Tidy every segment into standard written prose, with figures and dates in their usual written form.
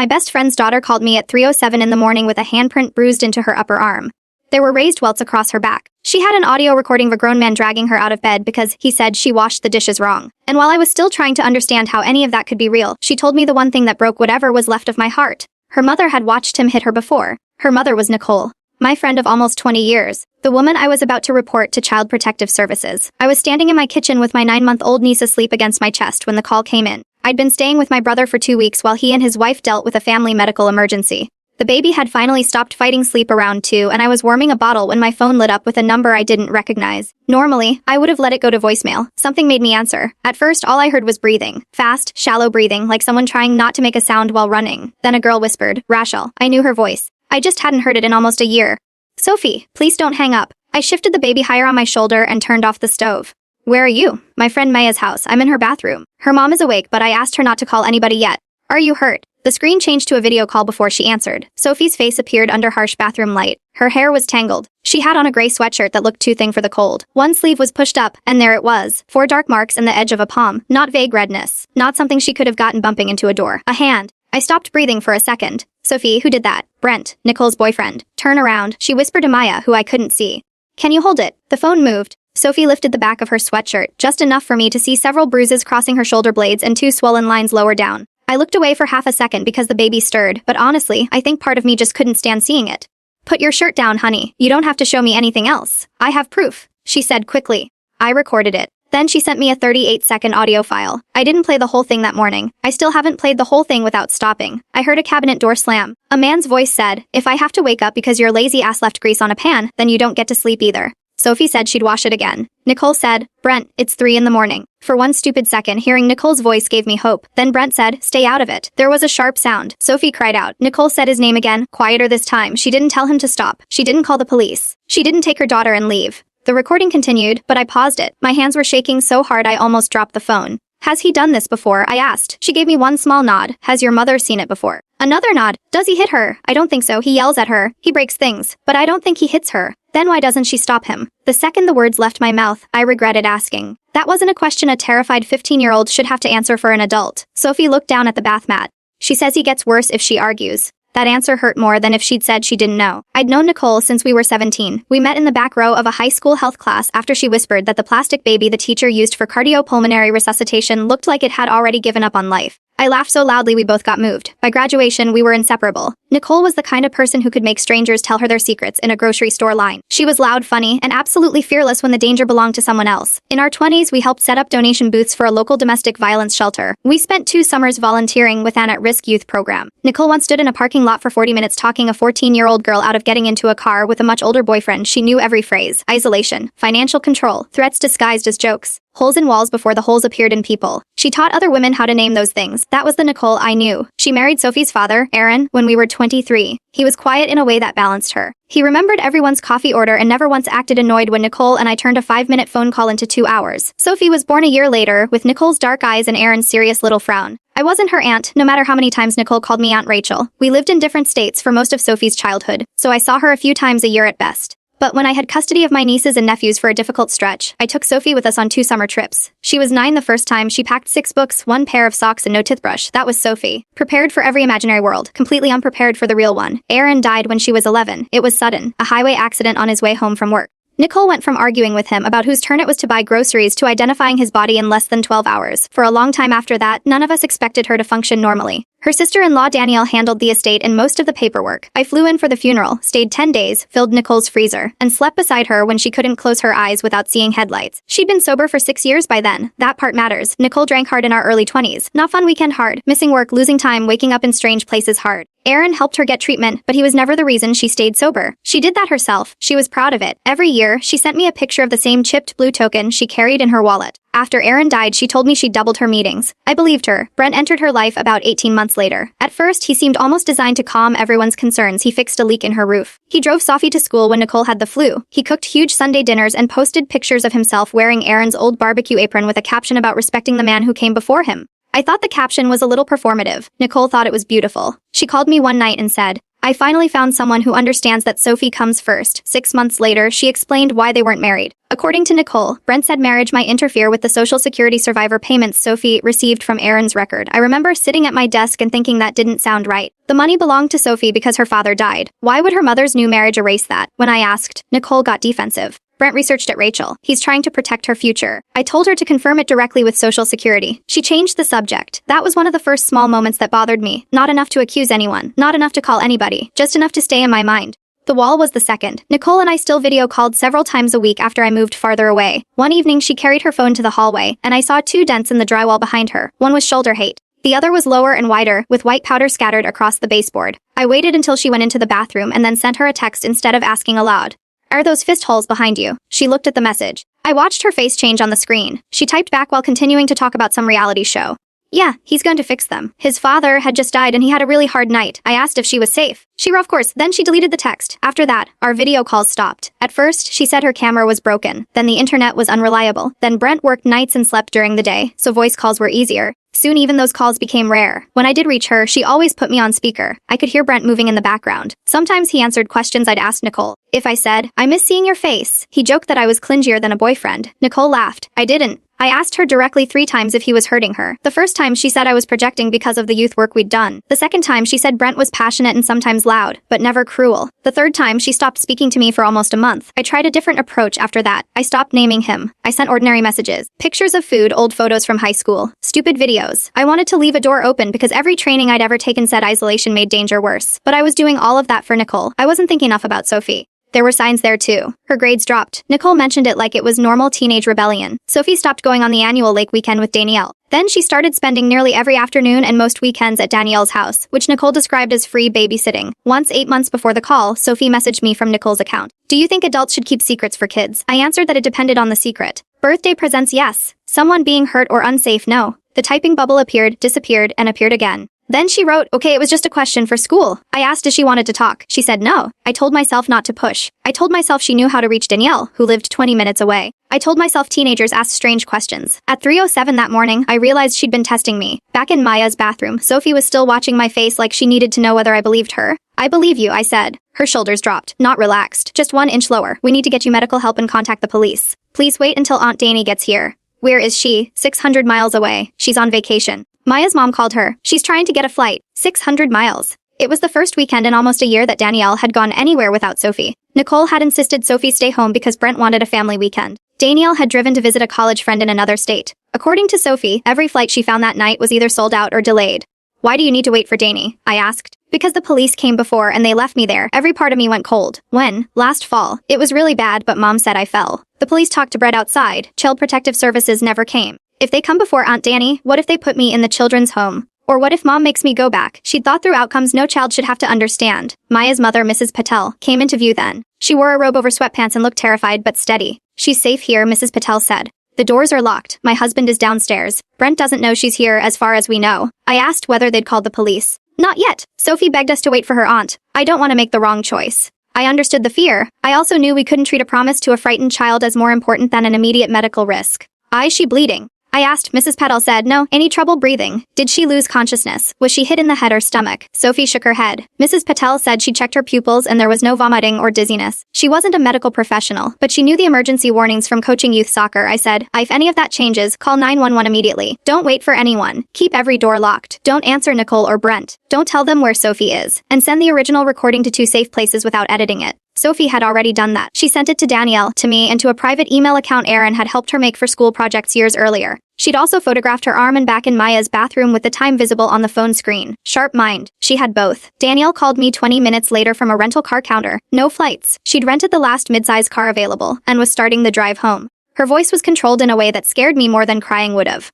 My best friend's daughter called me at 3:07 in the morning with a handprint bruised into her upper arm. There were raised welts across her back. She had an audio recording of a grown man dragging her out of bed because he said she washed the dishes wrong. And while I was still trying to understand how any of that could be real, she told me the one thing that broke whatever was left of my heart. Her mother had watched him hit her before. Her mother was Nicole, my friend of almost 20 years, the woman I was about to report to Child Protective Services. I was standing in my kitchen with my 9-month-old niece asleep against my chest when the call came in. I'd been staying with my brother for 2 weeks while he and his wife dealt with a family medical emergency. The baby had finally stopped fighting sleep around 2, and I was warming a bottle when my phone lit up with a number I didn't recognize. Normally, I would have let it go to voicemail. Something made me answer. At first, all I heard was breathing. Fast, shallow breathing, like someone trying not to make a sound while running. Then a girl whispered, "Rachel." I knew her voice. I just hadn't heard it in almost a year. "Sophie, please don't hang up." I shifted the baby higher on my shoulder and turned off the stove. "Where are you?" "My friend Maya's house. I'm in her bathroom. Her mom is awake, but I asked her not to call anybody yet." "Are you hurt?" The screen changed to a video call before she answered. Sophie's face appeared under harsh bathroom light. Her hair was tangled. She had on a gray sweatshirt that looked too thin for the cold. One sleeve was pushed up, and there it was. 4 dark marks in the edge of a palm. Not vague redness. Not something she could have gotten bumping into a door. A hand. I stopped breathing for a second. "Sophie, who did that?" "Brent, Nicole's boyfriend." "Turn around," she whispered to Maya, who I couldn't see. "Can you hold it?" The phone moved. Sophie lifted the back of her sweatshirt, just enough for me to see several bruises crossing her shoulder blades and 2 swollen lines lower down. I looked away for half a second because the baby stirred, but honestly, I think part of me just couldn't stand seeing it. "Put your shirt down, honey. You don't have to show me anything else. I have proof," she said quickly. I recorded it. Then she sent me a 38-second audio file. I didn't play the whole thing that morning. I still haven't played the whole thing without stopping. I heard a cabinet door slam. A man's voice said, "If I have to wake up because your lazy ass left grease on a pan, then you don't get to sleep either." Sophie said she'd wash it again. Nicole said, "Brent, it's 3 in the morning." For one stupid second, hearing Nicole's voice gave me hope. Then Brent said, "Stay out of it." There was a sharp sound. Sophie cried out. Nicole said his name again, quieter this time. She didn't tell him to stop. She didn't call the police. She didn't take her daughter and leave. The recording continued, but I paused it. My hands were shaking so hard I almost dropped the phone. "Has he done this before?" I asked. She gave me one small nod. "Has your mother seen it before?" Another nod. "Does he hit her?" "I don't think so. He yells at her. He breaks things. But I don't think he hits her." "Then why doesn't she stop him?" The second the words left my mouth, I regretted asking. That wasn't a question a terrified 15-year-old should have to answer for an adult. Sophie looked down at the bath mat. "She says he gets worse if she argues." That answer hurt more than if she'd said she didn't know. I'd known Nicole since we were 17. We met in the back row of a high school health class after she whispered that the plastic baby the teacher used for cardiopulmonary resuscitation looked like it had already given up on life. I laughed so loudly we both got moved. By graduation, we were inseparable. Nicole was the kind of person who could make strangers tell her their secrets in a grocery store line. She was loud, funny, and absolutely fearless when the danger belonged to someone else. In our 20s, we helped set up donation booths for a local domestic violence shelter. We spent 2 summers volunteering with an at-risk youth program. Nicole once stood in a parking lot for 40 minutes talking a 14-year-old girl out of getting into a car with a much older boyfriend. She knew every phrase. Isolation, financial control, threats disguised as jokes. Holes in walls before the holes appeared in people. She taught other women how to name those things. That was the Nicole I knew. She married Sophie's father, Aaron, when we were 23. He was quiet in a way that balanced her. He remembered everyone's coffee order and never once acted annoyed when Nicole and I turned a 5-minute phone call into 2 hours. Sophie was born a year later, with Nicole's dark eyes and Aaron's serious little frown. I wasn't her aunt, no matter how many times Nicole called me Aunt Rachel. We lived in different states for most of Sophie's childhood, so I saw her a few times a year at best. But when I had custody of my nieces and nephews for a difficult stretch, I took Sophie with us on 2 summer trips. She was 9 the first time. She packed 6 books, 1 pair of socks, and no toothbrush. That was Sophie. Prepared for every imaginary world, completely unprepared for the real one. Aaron died when she was 11. It was sudden, a highway accident on his way home from work. Nicole went from arguing with him about whose turn it was to buy groceries to identifying his body in less than 12 hours. For a long time after that, none of us expected her to function normally. Her sister-in-law Danielle handled the estate and most of the paperwork. I flew in for the funeral, stayed 10 days, filled Nicole's freezer, and slept beside her when she couldn't close her eyes without seeing headlights. She'd been sober for 6 years by then. That part matters. Nicole drank hard in our early 20s. Not fun weekend hard. Missing work, losing time, waking up in strange places hard. Aaron helped her get treatment, but he was never the reason she stayed sober. She did that herself. She was proud of it. Every year, she sent me a picture of the same chipped blue token she carried in her wallet. After Aaron died, she told me she'd doubled her meetings. I believed her. Brent entered her life about 18 months later. At first, he seemed almost designed to calm everyone's concerns. He fixed a leak in her roof. He drove Sophie to school when Nicole had the flu. He cooked huge Sunday dinners and posted pictures of himself wearing Aaron's old barbecue apron with a caption about respecting the man who came before him. I thought the caption was a little performative. Nicole thought it was beautiful. She called me one night and said, I finally found someone who understands that Sophie comes first. 6 months later, she explained why they weren't married. According to Nicole, Brent said marriage might interfere with the Social Security survivor payments Sophie received from Aaron's record. I remember sitting at my desk and thinking that didn't sound right. The money belonged to Sophie because her father died. Why would her mother's new marriage erase that? When I asked, Nicole got defensive. Brent researched at Rachel. He's trying to protect her future. I told her to confirm it directly with Social Security. She changed the subject. That was one of the first small moments that bothered me. Not enough to accuse anyone. Not enough to call anybody. Just enough to stay in my mind. The wall was the second. Nicole and I still video called several times a week after I moved farther away. One evening she carried her phone to the hallway, and I saw 2 dents in the drywall behind her. One was shoulder height. The other was lower and wider, with white powder scattered across the baseboard. I waited until she went into the bathroom and then sent her a text instead of asking aloud. Are those fist holes behind you? She looked at the message. I watched her face change on the screen. She typed back while continuing to talk about some reality show. Yeah, he's going to fix them. His father had just died and he had a really hard night. I asked if she was safe. She wrote, of course. Then she deleted the text. After that, our video calls stopped. At first, she said her camera was broken. Then the internet was unreliable. Then Brent worked nights and slept during the day, so voice calls were easier. Soon even those calls became rare. When I did reach her, she always put me on speaker. I could hear Brent moving in the background. Sometimes he answered questions I'd asked Nicole. If I said, I miss seeing your face, he joked that I was clingier than a boyfriend. Nicole laughed. I didn't. I asked her directly 3 times if he was hurting her. The first time she said I was projecting because of the youth work we'd done. The second time she said Brent was passionate and sometimes loud, but never cruel. The third time she stopped speaking to me for almost a month. I tried a different approach after that. I stopped naming him. I sent ordinary messages. Pictures of food, old photos from high school. Stupid videos. I wanted to leave a door open because every training I'd ever taken said isolation made danger worse. But I was doing all of that for Nicole. I wasn't thinking enough about Sophie. There were signs there too. Her grades dropped. Nicole mentioned it like it was normal teenage rebellion. Sophie stopped going on the annual lake weekend with Danielle. Then she started spending nearly every afternoon and most weekends at Danielle's house, which Nicole described as free babysitting. Once 8 months before the call, Sophie messaged me from Nicole's account. Do you think adults should keep secrets for kids? I answered that it depended on the secret. Birthday presents, yes. Someone being hurt or unsafe, no. The typing bubble appeared, disappeared, and appeared again. Then she wrote, okay, it was just a question for school. I asked if she wanted to talk. She said no. I told myself not to push. I told myself she knew how to reach Danielle, who lived 20 minutes away. I told myself teenagers asked strange questions. At 3:07 that morning, I realized she'd been testing me. Back in Maya's bathroom, Sophie was still watching my face like she needed to know whether I believed her. I believe you, I said. Her shoulders dropped, not relaxed, just 1 inch lower. We need to get you medical help and contact the police. Please wait until Aunt Dani gets here. Where is she? 600 miles away. She's on vacation. Maya's mom called her. She's trying to get a flight. 600 miles. It was the first weekend in almost a year that Danielle had gone anywhere without Sophie. Nicole had insisted Sophie stay home because Brent wanted a family weekend. Danielle had driven to visit a college friend in another state. According to Sophie, every flight she found that night was either sold out or delayed. Why do you need to wait for Dani? I asked. Because the police came before and they left me there. Every part of me went cold. When? Last fall. It was really bad, but Mom said I fell. The police talked to Brett outside. Child Protective Services never came. If they come before Aunt Dani, what if they put me in the children's home? Or what if Mom makes me go back? She'd thought through outcomes no child should have to understand. Maya's mother, Mrs. Patel, came into view then. She wore a robe over sweatpants and looked terrified but steady. She's safe here, Mrs. Patel said. The doors are locked. My husband is downstairs. Brent doesn't know she's here as far as we know. I asked whether they'd called the police. Not yet. Sophie begged us to wait for her aunt. I don't want to make the wrong choice. I understood the fear. I also knew we couldn't treat a promise to a frightened child as more important than an immediate medical risk. Is she bleeding? I asked. Mrs. Patel said no. Any trouble breathing? Did she lose consciousness? Was she hit in the head or stomach? Sophie shook her head. Mrs. Patel said she checked her pupils and there was no vomiting or dizziness. She wasn't a medical professional, but she knew the emergency warnings from coaching youth soccer. I said, if any of that changes, call 911 immediately. Don't wait for anyone. Keep every door locked. Don't answer Nicole or Brent. Don't tell them where Sophie is. And send the original recording to 2 safe places without editing it. Sophie had already done that. She sent it to Danielle, to me, and to a private email account Aaron had helped her make for school projects years earlier. She'd also photographed her arm and back in Maya's bathroom with the time visible on the phone screen. Sharp mind. She had both. Danielle called me 20 minutes later from a rental car counter. No flights. She'd rented the last mid-size car available and was starting the drive home. Her voice was controlled in a way that scared me more than crying would have.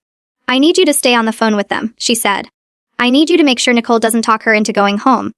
I need you to stay on the phone with them, she said. I need you to make sure Nicole doesn't talk her into going home.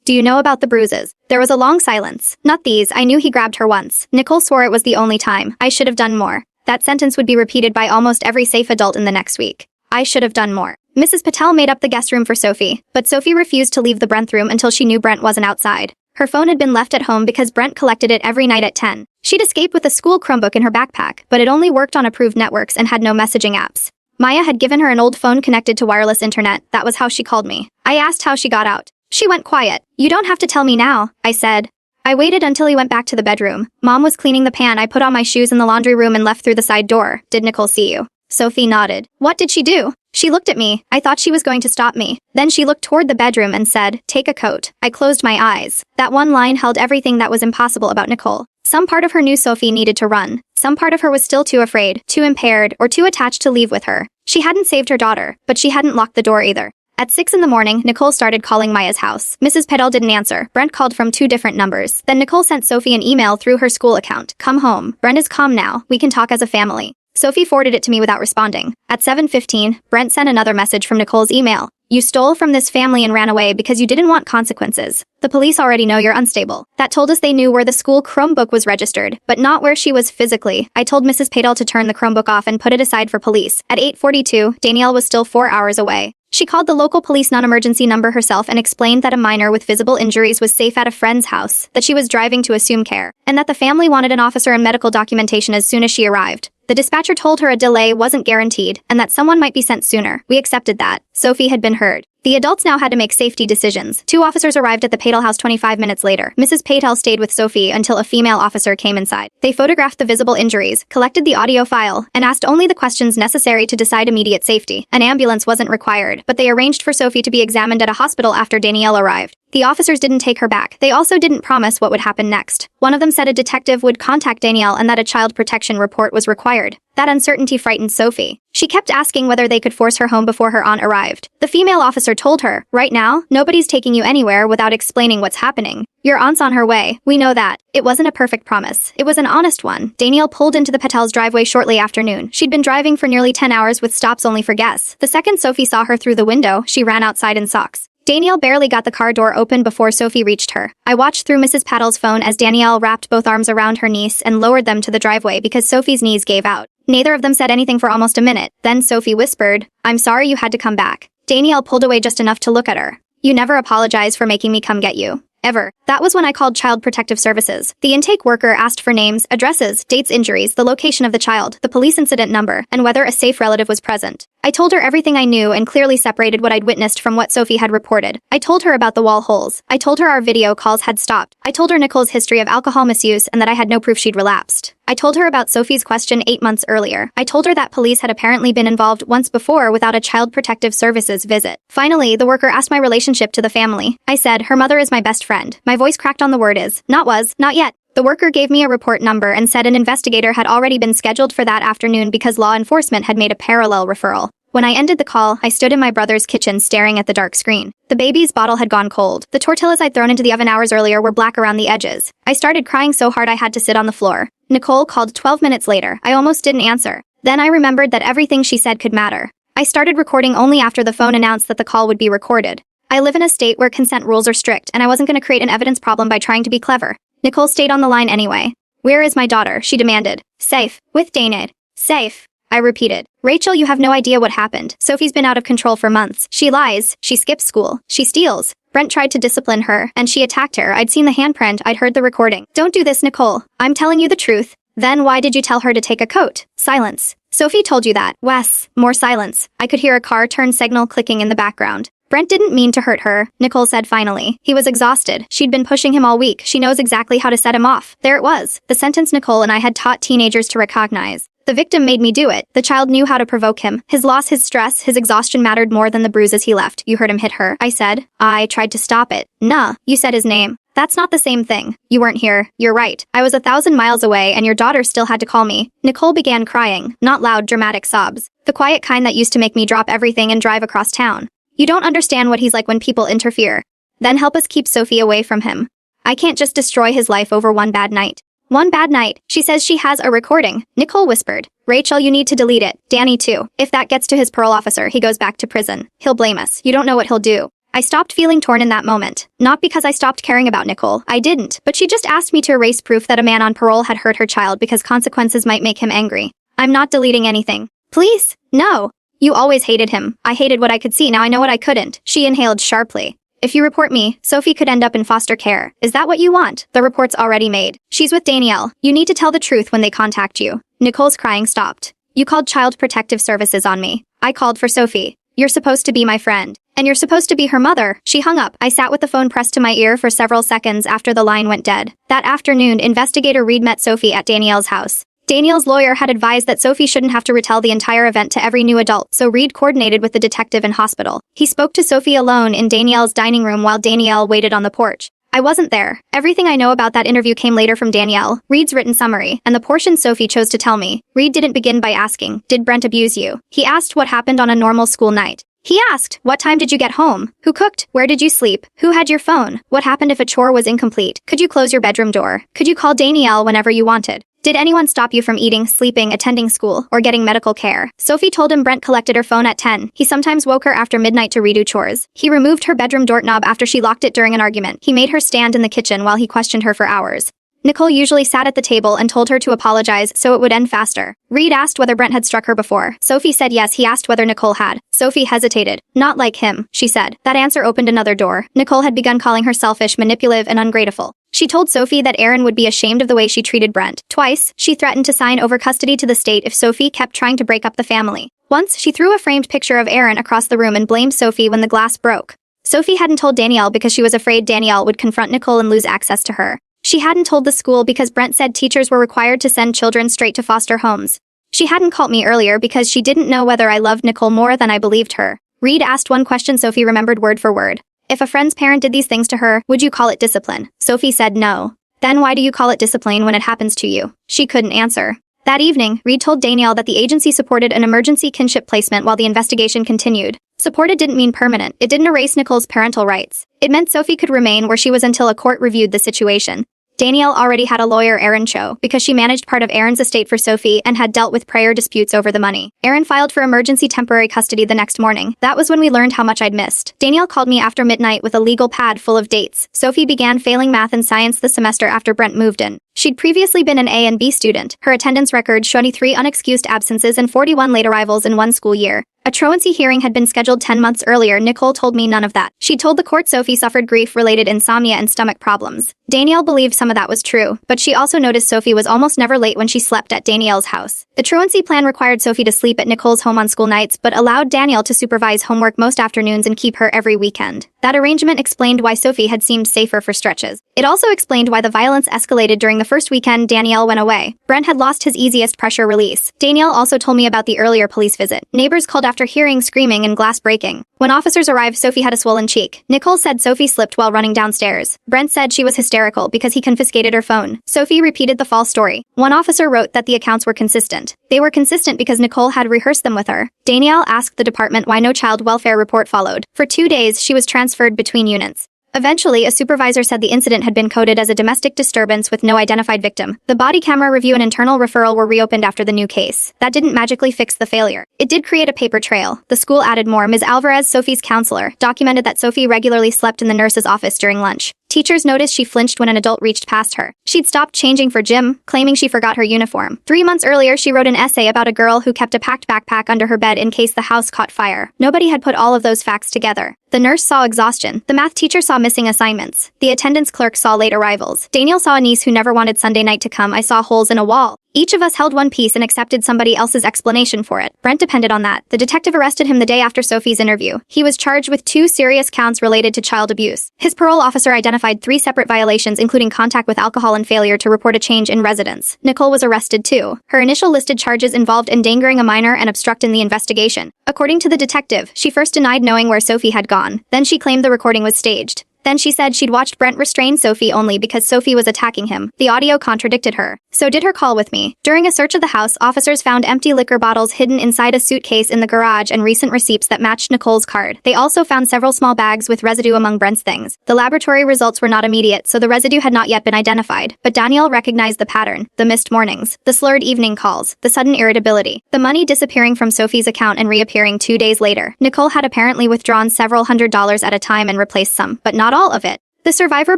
Do you know about the bruises? There was a long silence. Not these. I knew he grabbed her once. Nicole swore it was the only time. I should have done more. That sentence would be repeated by almost every safe adult in the next week. I should have done more. Mrs. Patel made up the guest room for Sophie, but Sophie refused to leave the Brent room until she knew Brent wasn't outside. Her phone had been left at home because Brent collected it every night at 10. She'd escaped with a school Chromebook in her backpack, but it only worked on approved networks and had no messaging apps. Maya had given her an old phone connected to wireless internet. That was how she called me. I asked how she got out. She went quiet. You don't have to tell me now, I said. I waited until he went back to the bedroom. Mom was cleaning the pan. I put on my shoes in the laundry room and left through the side door. Did Nicole see you? Sophie nodded. What did she do? She looked at me. I thought she was going to stop me. Then she looked toward the bedroom and said, take a coat. I closed my eyes. That one line held everything that was impossible about Nicole. Some part of her knew Sophie needed to run. Some part of her was still too afraid, too impaired, or too attached to leave with her. She hadn't saved her daughter, but she hadn't locked the door either. At 6 in the morning, Nicole started calling Maya's house. Mrs. Petal didn't answer. Brent called from 2 different numbers. Then Nicole sent Sophie an email through her school account. Come home. Brent is calm now. We can talk as a family. Sophie forwarded it to me without responding. At 7:15, Brent sent another message from Nicole's email. You stole from this family and ran away because you didn't want consequences. The police already know you're unstable. That told us they knew where the school Chromebook was registered, but not where she was physically. I told Mrs. Petal to turn the Chromebook off and put it aside for police. At 8:42, Danielle was still 4 hours away. She called the local police non-emergency number herself and explained that a minor with visible injuries was safe at a friend's house, that she was driving to assume care, and that the family wanted an officer and medical documentation as soon as she arrived. The dispatcher told her a delay wasn't guaranteed and that someone might be sent sooner. We accepted that. Sophie had been heard. The adults now had to make safety decisions. 2 officers arrived at the Petal house 25 minutes later. Mrs. Petal stayed with Sophie until a female officer came inside. They photographed the visible injuries, collected the audio file, and asked only the questions necessary to decide immediate safety. An ambulance wasn't required, but they arranged for Sophie to be examined at a hospital after Danielle arrived. The officers didn't take her back. They also didn't promise what would happen next. One of them said a detective would contact Danielle and that a child protection report was required. That uncertainty frightened Sophie. She kept asking whether they could force her home before her aunt arrived. The female officer told her, right now, nobody's taking you anywhere without explaining what's happening. Your aunt's on her way. We know that. It wasn't a perfect promise. It was an honest one. Danielle pulled into the Petals' driveway shortly after noon. She'd been driving for nearly 10 hours with stops only for guests. The second Sophie saw her through the window, she ran outside in socks. Danielle barely got the car door open before Sophie reached her. I watched through Mrs. Petal's phone as Danielle wrapped both arms around her niece and lowered them to the driveway because Sophie's knees gave out. Neither of them said anything for almost a minute. Then Sophie whispered, I'm sorry you had to come back. Danielle pulled away just enough to look at her. You never apologized for making me come get you. Ever. That was when I called Child Protective Services. The intake worker asked for names, addresses, dates, injuries, the location of the child, the police incident number, and whether a safe relative was present. I told her everything I knew and clearly separated what I'd witnessed from what Sophie had reported. I told her about the wall holes. I told her our video calls had stopped. I told her Nicole's history of alcohol misuse and that I had no proof she'd relapsed. I told her about Sophie's question 8 months earlier. I told her that police had apparently been involved once before without a Child Protective Services visit. Finally, the worker asked my relationship to the family. I said, her mother is my best friend. My voice cracked on the word is, not was, not yet. The worker gave me a report number and said an investigator had already been scheduled for that afternoon because law enforcement had made a parallel referral. When I ended the call, I stood in my brother's kitchen staring at the dark screen. The baby's bottle had gone cold. The tortillas I'd thrown into the oven hours earlier were black around the edges. I started crying so hard I had to sit on the floor. Nicole called 12 minutes later. I almost didn't answer. Then I remembered that everything she said could matter. I started recording only after the phone announced that the call would be recorded. I live in a state where consent rules are strict, and I wasn't going to create an evidence problem by trying to be clever. Nicole stayed on the line anyway. Where is my daughter? She demanded. Safe. With Daynid. Safe. I repeated. Rachel, you have no idea what happened. Sophie's been out of control for months. She lies. She skips school. She steals. Brent tried to discipline her, and she attacked her. I'd seen the handprint. I'd heard the recording. Don't do this, Nicole. I'm telling you the truth. Then why did you tell her to take a coat? Silence. Sophie told you that. Wes. More silence. I could hear a car turn signal clicking in the background. Brent didn't mean to hurt her, Nicole said finally. He was exhausted. She'd been pushing him all week. She knows exactly how to set him off. There it was. The sentence Nicole and I had taught teenagers to recognize. The victim made me do it. The child knew how to provoke him. His loss, his stress, his exhaustion mattered more than the bruises he left. You heard him hit her. I said. I tried to stop it. Nah, you said his name. That's not the same thing. You weren't here. You're right. I was 1,000 miles away and your daughter still had to call me. Nicole began crying, not loud, dramatic sobs. The quiet kind that used to make me drop everything and drive across town. You don't understand what he's like when people interfere. Then help us keep Sophie away from him. I can't just destroy his life over one bad night. One bad night. She says she has a recording. Nicole whispered. Rachel, you need to delete it. Danny too. If that gets to his parole officer, he goes back to prison. He'll blame us. You don't know what he'll do. I stopped feeling torn in that moment. Not because I stopped caring about Nicole. I didn't. But she just asked me to erase proof that a man on parole had hurt her child because consequences might make him angry. I'm not deleting anything. Please? No. You always hated him. I hated what I could see. Now I know what I couldn't. She inhaled sharply. If you report me, Sophie could end up in foster care. Is that what you want? The report's already made. She's with Danielle. You need to tell the truth when they contact you. Nicole's crying stopped. You called Child Protective Services on me. I called for Sophie. You're supposed to be my friend. And you're supposed to be her mother. She hung up. I sat with the phone pressed to my ear for several seconds after the line went dead. That afternoon, investigator Reed met Sophie at Danielle's house. Danielle's lawyer had advised that Sophie shouldn't have to retell the entire event to every new adult, so Reed coordinated with the detective in hospital. He spoke to Sophie alone in Danielle's dining room while Danielle waited on the porch. I wasn't there. Everything I know about that interview came later from Danielle, Reed's written summary, and the portion Sophie chose to tell me. Reed didn't begin by asking, "Did Brent abuse you?" He asked what happened on a normal school night. He asked, "What time did you get home? Who cooked? Where did you sleep? Who had your phone? What happened if a chore was incomplete? Could you close your bedroom door? Could you call Danielle whenever you wanted? Did anyone stop you from eating, sleeping, attending school, or getting medical care?" Sophie told him Brent collected her phone at 10. He sometimes woke her after midnight to redo chores. He removed her bedroom doorknob after she locked it during an argument. He made her stand in the kitchen while he questioned her for hours. Nicole usually sat at the table and told her to apologize so it would end faster. Reed asked whether Brent had struck her before. Sophie said yes. He asked whether Nicole had. Sophie hesitated. "Not like him," she said. That answer opened another door. Nicole had begun calling her selfish, manipulative, and ungrateful. She told Sophie that Aaron would be ashamed of the way she treated Brent. Twice, she threatened to sign over custody to the state if Sophie kept trying to break up the family. Once, she threw a framed picture of Aaron across the room and blamed Sophie when the glass broke. Sophie hadn't told Danielle because she was afraid Danielle would confront Nicole and lose access to her. She hadn't told the school because Brent said teachers were required to send children straight to foster homes. She hadn't called me earlier because she didn't know whether I loved Nicole more than I believed her. Reed asked one question Sophie remembered word for word. "If a friend's parent did these things to her, would you call it discipline?" Sophie said no. "Then why do you call it discipline when it happens to you?" She couldn't answer. That evening, Reed told Danielle that the agency supported an emergency kinship placement while the investigation continued. Supported didn't mean permanent. It didn't erase Nicole's parental rights. It meant Sophie could remain where she was until a court reviewed the situation. Danielle already had a lawyer, Aaron Cho, because she managed part of Aaron's estate for Sophie and had dealt with prior disputes over the money. Aaron filed for emergency temporary custody the next morning. That was when we learned how much I'd missed. Danielle called me after midnight with a legal pad full of dates. Sophie began failing math and science the semester after Brent moved in. She'd previously been an A and B student. Her attendance record showed 23 unexcused absences and 41 late arrivals in one school year. A truancy hearing had been scheduled 10 months earlier. Nicole told me none of that. She told the court Sophie suffered grief-related insomnia and stomach problems. Danielle believed some of that was true, but she also noticed Sophie was almost never late when she slept at Danielle's house. The truancy plan required Sophie to sleep at Nicole's home on school nights, but allowed Danielle to supervise homework most afternoons and keep her every weekend. That arrangement explained why Sophie had seemed safer for stretches. It also explained why the violence escalated during the first weekend Danielle went away. Brent had lost his easiest pressure release. Danielle also told me about the earlier police visit. Neighbors called after hearing screaming and glass breaking. When officers arrived, Sophie had a swollen cheek. Nicole said Sophie slipped while running downstairs. Brent said she was hysterical because he confiscated her phone. Sophie repeated the false story. One officer wrote that the accounts were consistent. They were consistent because Nicole had rehearsed them with her. Danielle asked the department why no child welfare report followed. For 2 days, she was transferred between units. Eventually, a supervisor said the incident had been coded as a domestic disturbance with no identified victim. The body camera review and internal referral were reopened after the new case. That didn't magically fix the failure. It did create a paper trail. The school added more. Ms. Alvarez, Sophie's counselor, documented that Sophie regularly slept in the nurse's office during lunch. Teachers noticed she flinched when an adult reached past her. She'd stopped changing for gym, claiming she forgot her uniform. 3 months earlier, she wrote an essay about a girl who kept a packed backpack under her bed in case the house caught fire. Nobody had put all of those facts together. The nurse saw exhaustion. The math teacher saw missing assignments. The attendance clerk saw late arrivals. Danielle saw a niece who never wanted Sunday night to come. I saw holes in a wall. Each of us held one piece and accepted somebody else's explanation for it. Brent depended on that. The detective arrested him the day after Sophie's interview. He was charged with 2 serious counts related to child abuse. His parole officer identified 3 separate violations, including contact with alcohol and failure to report a change in residence. Nicole was arrested too. Her initial listed charges involved endangering a minor and obstructing the investigation. According to the detective, she first denied knowing where Sophie had gone. Then she claimed the recording was staged. Then she said she'd watched Brent restrain Sophie only because Sophie was attacking him. The audio contradicted her. So did her call with me. During a search of the house, officers found empty liquor bottles hidden inside a suitcase in the garage and recent receipts that matched Nicole's card. They also found several small bags with residue among Brent's things. The laboratory results were not immediate, so the residue had not yet been identified. But Danielle recognized the pattern: the missed mornings, the slurred evening calls, the sudden irritability, the money disappearing from Sophie's account and reappearing 2 days later. Nicole had apparently withdrawn several $100s at a time and replaced some, but not all of it. The survivor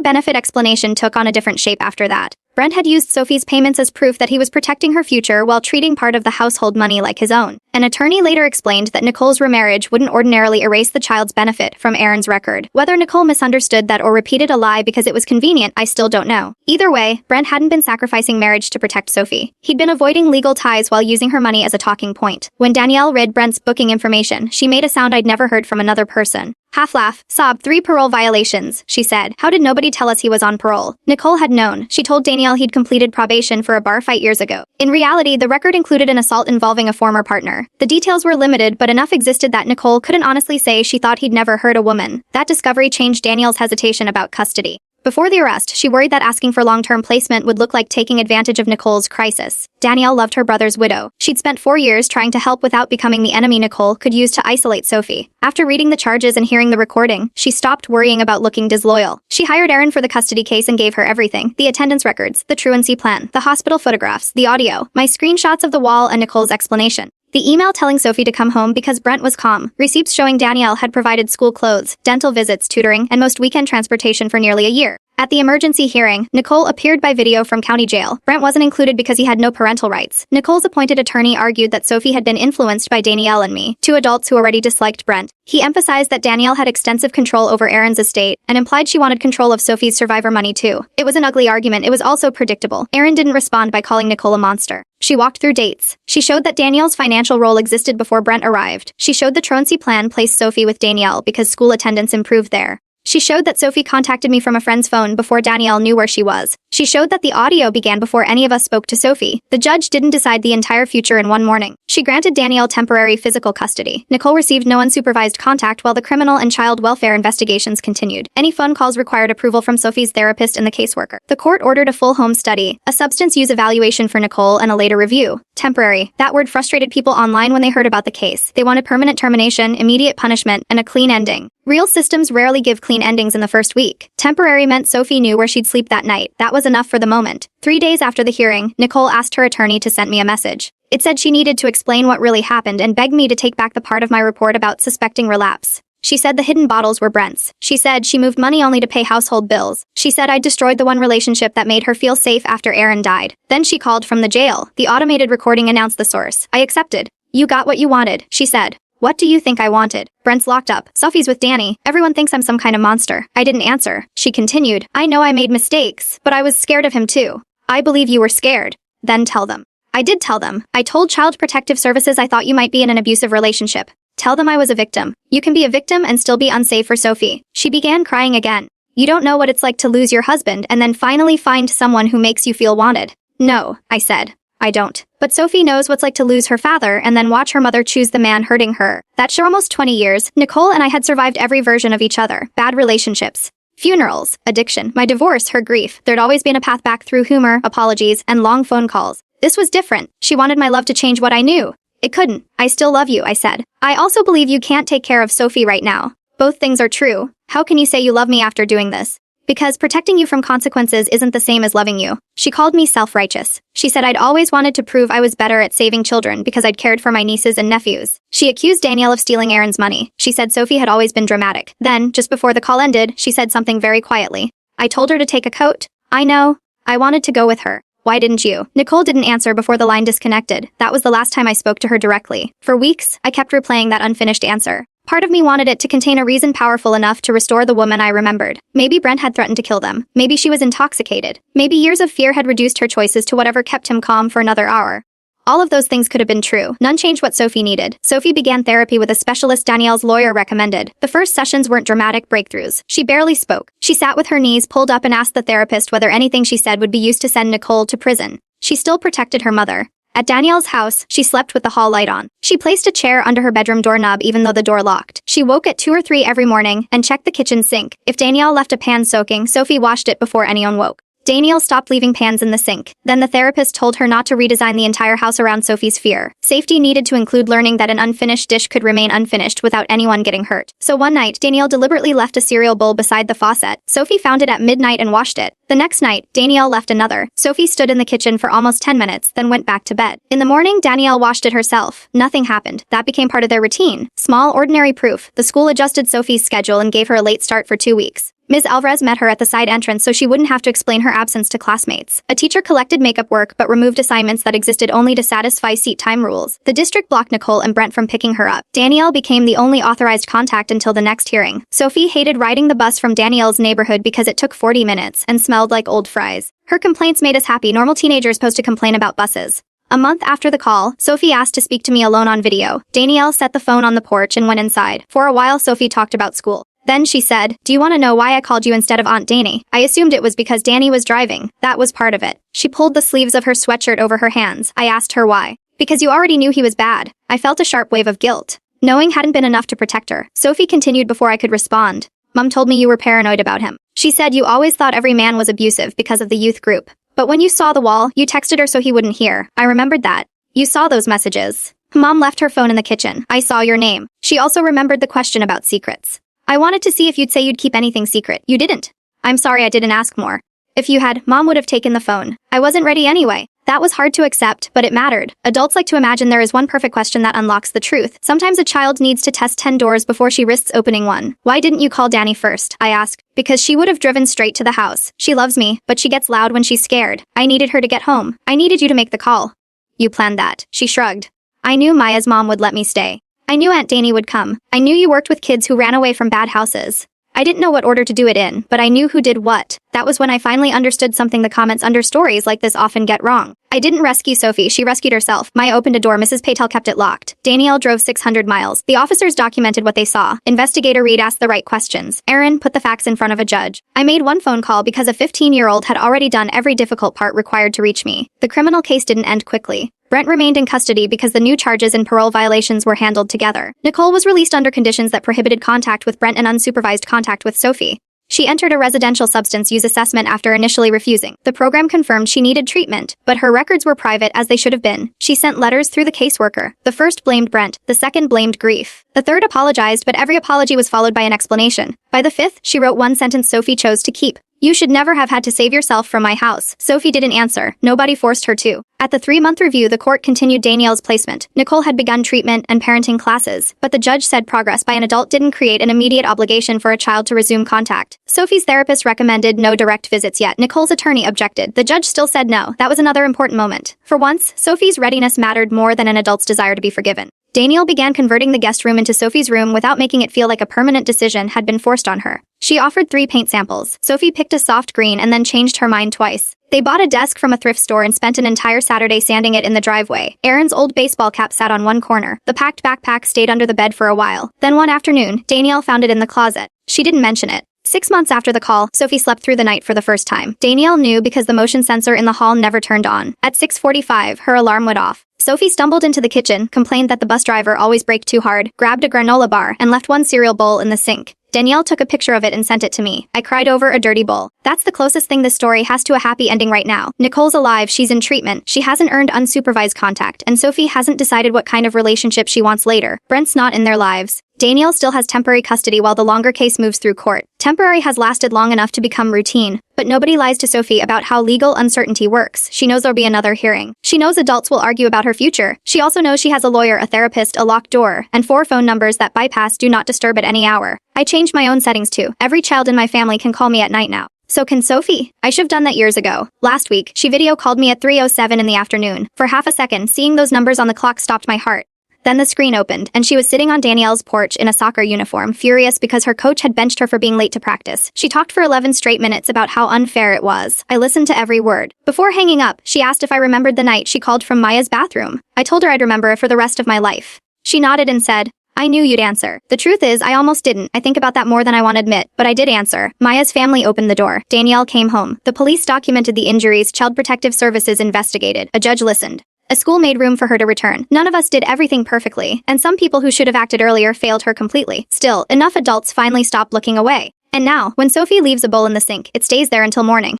benefit explanation took on a different shape after that. Brent had used Sophie's payments as proof that he was protecting her future while treating part of the household money like his own. An attorney later explained that Nicole's remarriage wouldn't ordinarily erase the child's benefit from Aaron's record. Whether Nicole misunderstood that or repeated a lie because it was convenient, I still don't know. Either way, Brent hadn't been sacrificing marriage to protect Sophie. He'd been avoiding legal ties while using her money as a talking point. When Danielle read Brent's booking information, she made a sound I'd never heard from another person. Half laugh, sob, 3 parole violations, she said. How did nobody tell us he was on parole? Nicole had known. She told Danielle he'd completed probation for a bar fight years ago. In reality, the record included an assault involving a former partner. The details were limited, but enough existed that Nicole couldn't honestly say she thought he'd never hurt a woman. That discovery changed Danielle's hesitation about custody. Before the arrest, she worried that asking for long-term placement would look like taking advantage of Nicole's crisis. Danielle loved her brother's widow. She'd spent 4 years trying to help without becoming the enemy Nicole could use to isolate Sophie. After reading the charges and hearing the recording, she stopped worrying about looking disloyal. She hired Aaron for the custody case and gave her everything: the attendance records, the truancy plan, the hospital photographs, the audio, my screenshots of the wall, and Nicole's explanation. The email telling Sophie to come home because Brent was calm, receipts showing Danielle had provided school clothes, dental visits, tutoring, and most weekend transportation for nearly a year. At the emergency hearing, Nicole appeared by video from county jail. Brent wasn't included because he had no parental rights. Nicole's appointed attorney argued that Sophie had been influenced by Danielle and me, 2 adults who already disliked Brent. He emphasized that Danielle had extensive control over Aaron's estate, and implied she wanted control of Sophie's survivor money too. It was an ugly argument. It was also predictable. Aaron didn't respond by calling Nicole a monster. She walked through dates. She showed that Danielle's financial role existed before Brent arrived. She showed the truancy plan placed Sophie with Danielle because school attendance improved there. She showed that Sophie contacted me from a friend's phone before Danielle knew where she was. She showed that the audio began before any of us spoke to Sophie. The judge didn't decide the entire future in one morning. She granted Danielle temporary physical custody. Nicole received no unsupervised contact while the criminal and child welfare investigations continued. Any phone calls required approval from Sophie's therapist and the caseworker. The court ordered a full home study, a substance use evaluation for Nicole, and a later review. Temporary. That word frustrated people online when they heard about the case. They wanted permanent termination, immediate punishment, and a clean ending. Real systems rarely give clean endings in the first week. Temporary meant Sophie knew where she'd sleep that night. That was enough for the moment. 3 days after the hearing, Nicole asked her attorney to send me a message. It said she needed to explain what really happened and begged me to take back the part of my report about suspecting relapse. She said the hidden bottles were Brent's. She said she moved money only to pay household bills. She said I'd destroyed the one relationship that made her feel safe after Aaron died. Then she called from the jail. The automated recording announced the source. I accepted. You got what you wanted, she said. What do you think I wanted? Brent's locked up. Sophie's with Danny. Everyone thinks I'm some kind of monster. I didn't answer. She continued. I know I made mistakes, but I was scared of him too. I believe you were scared. Then tell them. I did tell them. I told Child Protective Services I thought you might be in an abusive relationship. Tell them I was a victim. You can be a victim and still be unsafe for Sophie. She began crying again. You don't know what it's like to lose your husband and then finally find someone who makes you feel wanted. No, I said. I don't. But Sophie knows what's like to lose her father and then watch her mother choose the man hurting her. That's for almost 20 years, Nicole and I had survived every version of each other. Bad relationships, funerals, addiction, my divorce, her grief. There'd always been a path back through humor, apologies, and long phone calls. This was different. She wanted my love to change what I knew. It couldn't. I still love you, I said. I also believe you can't take care of Sophie right now. Both things are true. How can you say you love me after doing this? Because protecting you from consequences isn't the same as loving you. She called me self-righteous. She said I'd always wanted to prove I was better at saving children because I'd cared for my nieces and nephews. She accused Danielle of stealing Aaron's money. She said Sophie had always been dramatic. Then, just before the call ended, she said something very quietly. I told her to take a coat. I know. I wanted to go with her. Why didn't you? Nicole didn't answer before the line disconnected. That was the last time I spoke to her directly. For weeks, I kept replaying that unfinished answer. Part of me wanted it to contain a reason powerful enough to restore the woman I remembered. Maybe Brent had threatened to kill them. Maybe she was intoxicated. Maybe years of fear had reduced her choices to whatever kept him calm for another hour. All of those things could have been true. None changed what Sophie needed. Sophie began therapy with a specialist Danielle's lawyer recommended. The first sessions weren't dramatic breakthroughs. She barely spoke. She sat with her knees pulled up and asked the therapist whether anything she said would be used to send Nicole to prison. She still protected her mother. At Danielle's house, she slept with the hall light on. She placed a chair under her bedroom doorknob even though the door locked. She woke at 2 or 3 every morning and checked the kitchen sink. If Danielle left a pan soaking, Sophie washed it before anyone woke. Danielle stopped leaving pans in the sink. Then the therapist told her not to redesign the entire house around Sophie's fear. Safety needed to include learning that an unfinished dish could remain unfinished without anyone getting hurt. So one night, Danielle deliberately left a cereal bowl beside the faucet. Sophie found it at midnight and washed it. The next night, Danielle left another. Sophie stood in the kitchen for almost 10 minutes, then went back to bed. In the morning, Danielle washed it herself. Nothing happened. That became part of their routine. Small, ordinary proof. The school adjusted Sophie's schedule and gave her a late start for 2 weeks. Ms. Alvarez met her at the side entrance so she wouldn't have to explain her absence to classmates. A teacher collected makeup work but removed assignments that existed only to satisfy seat time rules. The district blocked Nicole and Brent from picking her up. Danielle became the only authorized contact until the next hearing. Sophie hated riding the bus from Danielle's neighborhood because it took 40 minutes and smelled like old fries. Her complaints made us happy. Normal teenagers supposed to complain about buses. A month after the call, Sophie asked to speak to me alone on video. Danielle set the phone on the porch and went inside. For a while, Sophie talked about school. Then she said, "Do you want to know why I called you instead of Aunt Danny?" I assumed it was because Danny was driving. That was part of it. She pulled the sleeves of her sweatshirt over her hands. I asked her why. "Because you already knew he was bad." I felt a sharp wave of guilt. Knowing hadn't been enough to protect her. Sophie continued before I could respond. "Mom told me you were paranoid about him. She said you always thought every man was abusive because of the youth group. But when you saw the wall, you texted her so he wouldn't hear." I remembered that. "You saw those messages." Mom left her phone in the kitchen. "I saw your name." She also remembered the question about secrets. "I wanted to see if you'd say you'd keep anything secret. You didn't." "I'm sorry I didn't ask more." "If you had, Mom would have taken the phone." "I wasn't ready anyway." That was hard to accept, but it mattered. Adults like to imagine there is one perfect question that unlocks the truth. Sometimes a child needs to test 10 doors before she risks opening one. "Why didn't you call Danny first?" I asked. "Because she would have driven straight to the house. She loves me, but she gets loud when she's scared. I needed her to get home. I needed you to make the call." "You planned that." She shrugged. "I knew Maya's mom would let me stay. I knew Aunt Danny would come. I knew you worked with kids who ran away from bad houses. I didn't know what order to do it in, but I knew who did what." That was when I finally understood something the comments under stories like this often get wrong. I didn't rescue Sophie, she rescued herself. Maya opened a door, Mrs. Patel kept it locked. Danielle drove 600 miles. The officers documented what they saw. Investigator Reed asked the right questions. Aaron put the facts in front of a judge. I made one phone call because a 15-year-old had already done every difficult part required to reach me. The criminal case didn't end quickly. Brent remained in custody because the new charges and parole violations were handled together. Nicole was released under conditions that prohibited contact with Brent and unsupervised contact with Sophie. She entered a residential substance use assessment after initially refusing. The program confirmed she needed treatment, but her records were private as they should have been. She sent letters through the caseworker. The first blamed Brent, the second blamed grief. The third apologized, but every apology was followed by an explanation. By the fifth, she wrote one sentence Sophie chose to keep. "You should never have had to save yourself from my house." Sophie didn't answer. Nobody forced her to. At the 3-month review, the court continued Danielle's placement. Nicole had begun treatment and parenting classes, but the judge said progress by an adult didn't create an immediate obligation for a child to resume contact. Sophie's therapist recommended no direct visits yet. Nicole's attorney objected. The judge still said no. That was another important moment. For once, Sophie's readiness mattered more than an adult's desire to be forgiven. Danielle began converting the guest room into Sophie's room without making it feel like a permanent decision had been forced on her. She offered 3 paint samples. Sophie picked a soft green and then changed her mind twice. They bought a desk from a thrift store and spent an entire Saturday sanding it in the driveway. Aaron's old baseball cap sat on one corner. The packed backpack stayed under the bed for a while. Then one afternoon, Danielle found it in the closet. She didn't mention it. 6 months after the call, Sophie slept through the night for the first time. Danielle knew because the motion sensor in the hall never turned on. At 6:45, her alarm went off. Sophie stumbled into the kitchen, complained that the bus driver always braked too hard, grabbed a granola bar, and left one cereal bowl in the sink. Danielle took a picture of it and sent it to me. I cried over a dirty bowl. That's the closest thing this story has to a happy ending right now. Nicole's alive, she's in treatment, she hasn't earned unsupervised contact, and Sophie hasn't decided what kind of relationship she wants later. Brent's not in their lives. Danielle still has temporary custody while the longer case moves through court. Temporary has lasted long enough to become routine, but nobody lies to Sophie about how legal uncertainty works. She knows there'll be another hearing. She knows adults will argue about her future. She also knows she has a lawyer, a therapist, a locked door, and 4 phone numbers that bypass do not disturb at any hour. I changed my own settings too. Every child in my family can call me at night now. So can Sophie? I should've done that years ago. Last week, she video called me at 3:07 in the afternoon. For half a second, seeing those numbers on the clock stopped my heart. Then the screen opened, and she was sitting on Danielle's porch in a soccer uniform, furious because her coach had benched her for being late to practice. She talked for 11 straight minutes about how unfair it was. I listened to every word. Before hanging up, she asked if I remembered the night she called from Maya's bathroom. I told her I'd remember it for the rest of my life. She nodded and said, "I knew you'd answer." The truth is, I almost didn't. I think about that more than I want to admit, but I did answer. Maya's family opened the door. Danielle came home. The police documented the injuries. Child Protective Services investigated. A judge listened. A school made room for her to return. None of us did everything perfectly, and some people who should have acted earlier failed her completely. Still, enough adults finally stopped looking away. And now, when Sophie leaves a bowl in the sink, it stays there until morning.